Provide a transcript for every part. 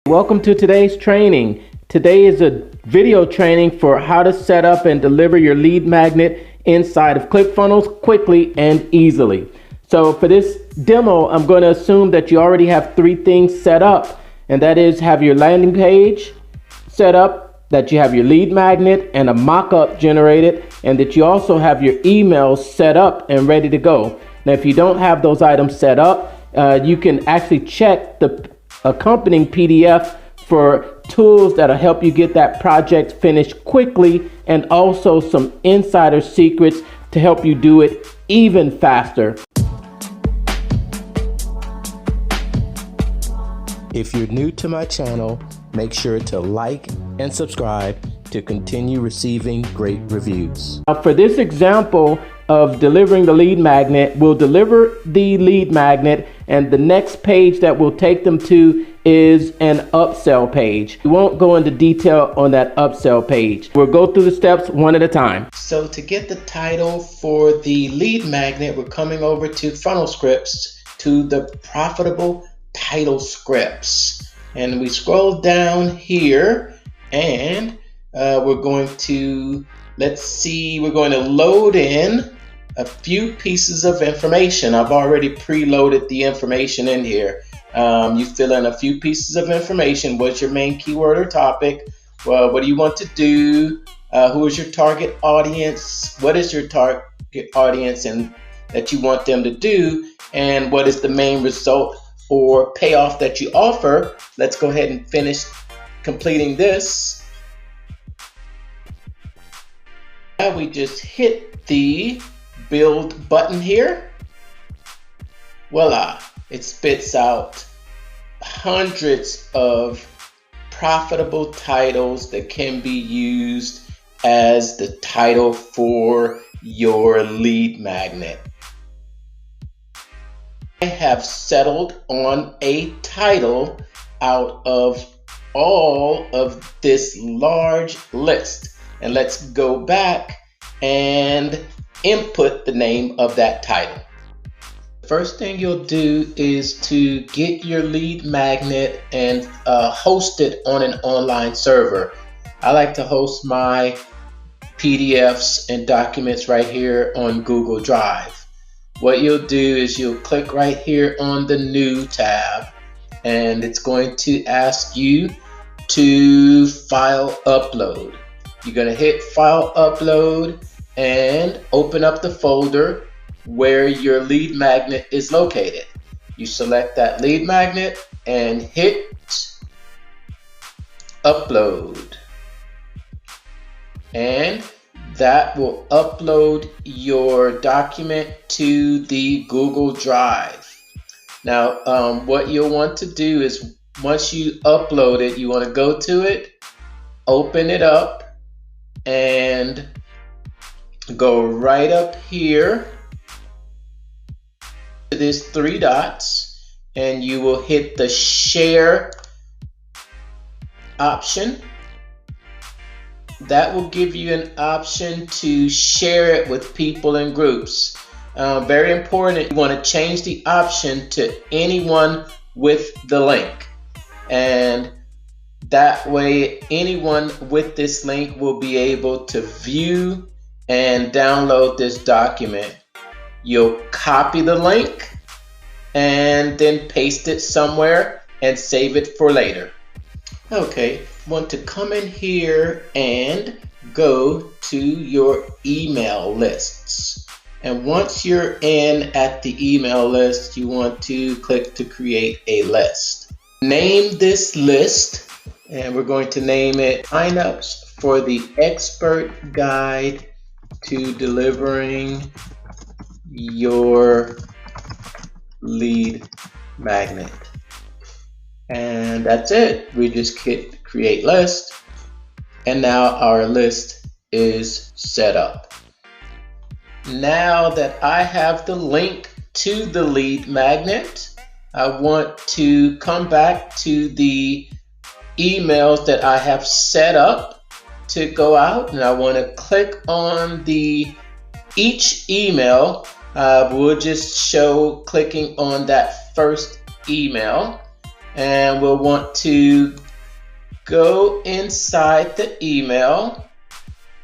Welcome to today's training. Today is a video training for how to set up and deliver your lead magnet inside of Clickfunnels quickly and easily. So for this demo, I'm going to assume that you already have three things set up, and that is have your landing page set up, that you have your lead magnet and a mock-up generated, and that you also have your emails set up and ready to go. Now, if you don't have those items set up, you can actually check the accompanying PDF for tools that'll help you get that project finished quickly, and also some insider secrets to help you do it even faster. If you're new to my channel, make sure to like and subscribe to continue receiving great reviews. Now, for this example of delivering the lead magnet, we'll deliver the lead magnet, and the next page that we'll take them to is an upsell page. We won't go into detail on that upsell page. We'll go through the steps one at a time. So to get the title for the lead magnet, we're coming over to Funnel Scripts to the profitable title scripts. And we scroll down here, and we're going to, we're going to load in a few pieces of information. I've already preloaded the information in here. You fill in a few pieces of information. What's your main keyword or topic? Well, what do you want to do? Who is your target audience? What is your target audience and that you want them to do? And what is the main result or payoff that you offer? Let's go ahead and finish completing this. Now we just hit the build button here. Voila, it spits out hundreds of profitable titles that can be used as the title for your lead magnet. I have settled on a title out of all of this large list. And let's go back and input the name of that title. The first thing you'll do is to get your lead magnet and host it on an online server. I like to host my PDFs and documents right here on Google Drive. What you'll do is you'll click right here on the New tab, and it's going to ask you to file upload. You're going to hit file upload and open up the folder where your lead magnet is located. You select that lead magnet and hit upload, and that will upload your document to the Google Drive. Now, what you'll want to do is once you upload it, you want to go to it, open it up, and go right up here to this three dots, and you will hit the share option. That will give you an option to share it with people in groups. Very important, you want to change the option to anyone with the link, and that way anyone with this link will be able to view and download this document. You'll copy the link and then paste it somewhere and save it for later. Okay, want to come in here and go to your email lists. And once you're in at the email list, you want to click to create a list. Name this list, and we're going to name it Signups for the Expert Guide to Delivering Your Lead Magnet. And that's it. We just hit create list, and now our list is set up. Now that I have the link to the lead magnet, I want to come back to the emails that I have set up to go out, and I want to click on each email. We'll just show clicking on that first email, and we'll want to go inside the email.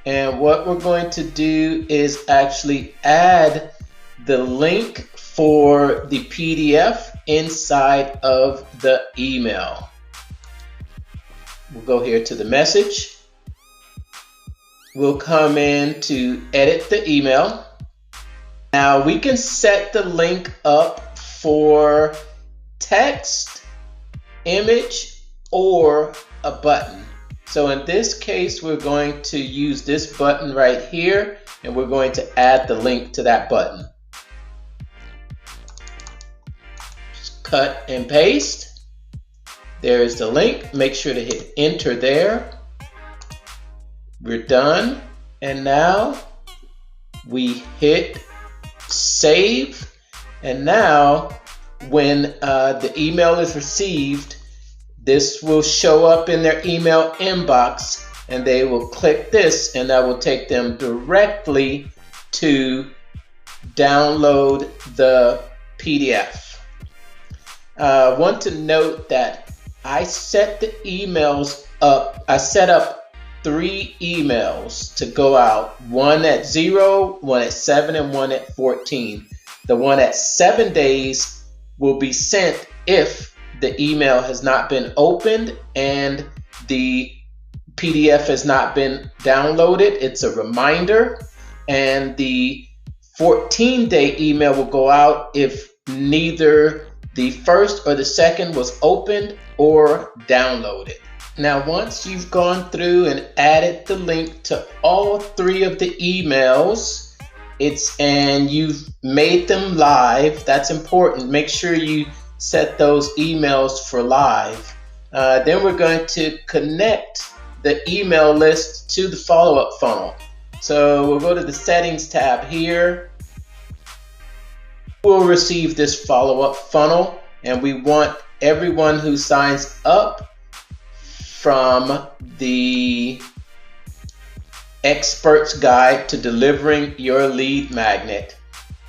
And what we're going to do is actually add the link for the PDF inside of the email. We'll go here to the message. We'll come in to edit the email. Now we can set the link up for text, image, or a button. So in this case, we're going to use this button right here, and we're going to add the link to that button. Just cut and paste. There's the link. Make sure to hit enter there. We're done. And now we hit save. And now when the email is received, this will show up in their email inbox, and they will click this, and that will take them directly to download the PDF. I want to note that I set the emails up. I set up 3 emails to go out, one at 0, one at 7, and one at 14. The one at 7 days will be sent if the email has not been opened and the PDF has not been downloaded. It's a reminder. And the 14-day email will go out if neither the first or the second was opened or downloaded. Now, once you've gone through and added the link to all 3 of the emails, and you've made them live, that's important. Make sure you set those emails for live. Then we're going to connect the email list to the follow-up funnel. So we'll go to the settings tab here. We'll receive this follow-up funnel, and we want everyone who signs up from the Expert's Guide to Delivering Your Lead Magnet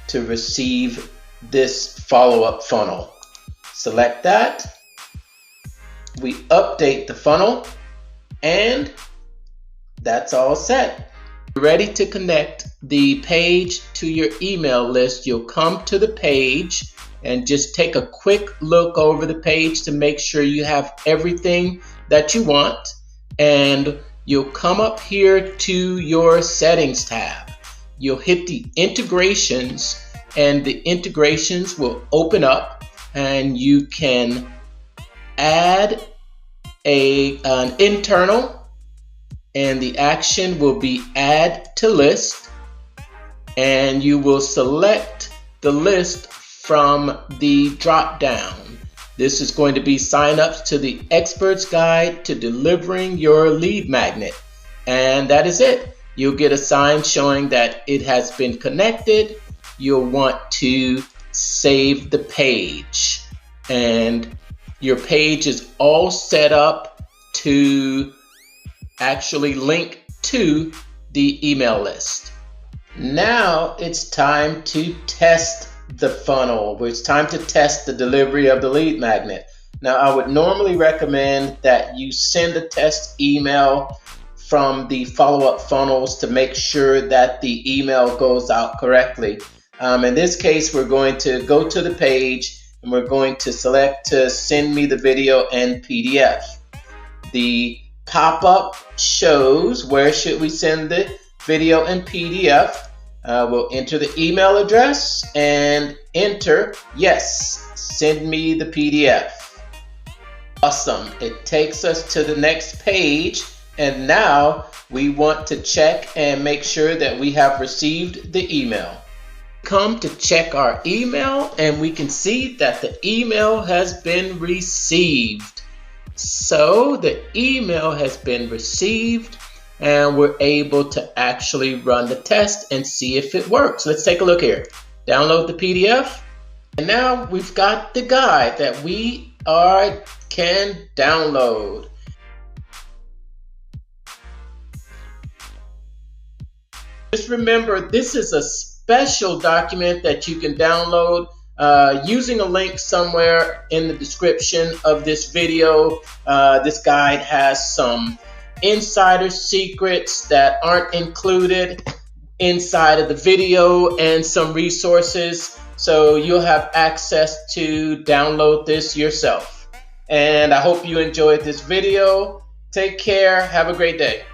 to receive this follow-up funnel. Select that. We update the funnel, and that's all set. Ready to connect the page to your email list. You'll come to the page and just take a quick look over the page to make sure you have everything that you want, and you'll come up here to your settings tab. You'll hit the integrations, and the integrations will open up, and you can add an internal, and the action will be add to list, and you will select the list from the drop down. This is going to be sign-ups to the Expert's Guide to Delivering Your Lead Magnet. And that is it. You'll get a sign showing that it has been connected. You'll want to save the page. And your page is all set up to actually link to the email list. Now it's time to test the funnel. It's time to test the delivery of the lead magnet. Now, I would normally recommend that you send a test email from the follow-up funnels to make sure that the email goes out correctly. In this case, we're going to go to the page and we're going to select to send me the video and PDF. The pop-up shows where should we send the video and PDF. We'll enter the email address and enter, yes, send me the PDF. Awesome. It takes us to the next page, and now we want to check and make sure that we have received the email. Come to check our email, and we can see that the email has been received. So the email has been received, and we're able to actually run the test and see if it works. Let's take a look here. Download the PDF, and now we've got the guide that we can download. Just remember, this is a special document that you can download. using a link somewhere in the description of this video. This guide has some insider secrets that aren't included inside of the video and some resources, so you'll have access to download this yourself. And I hope you enjoyed this video. Take care. Have a great day.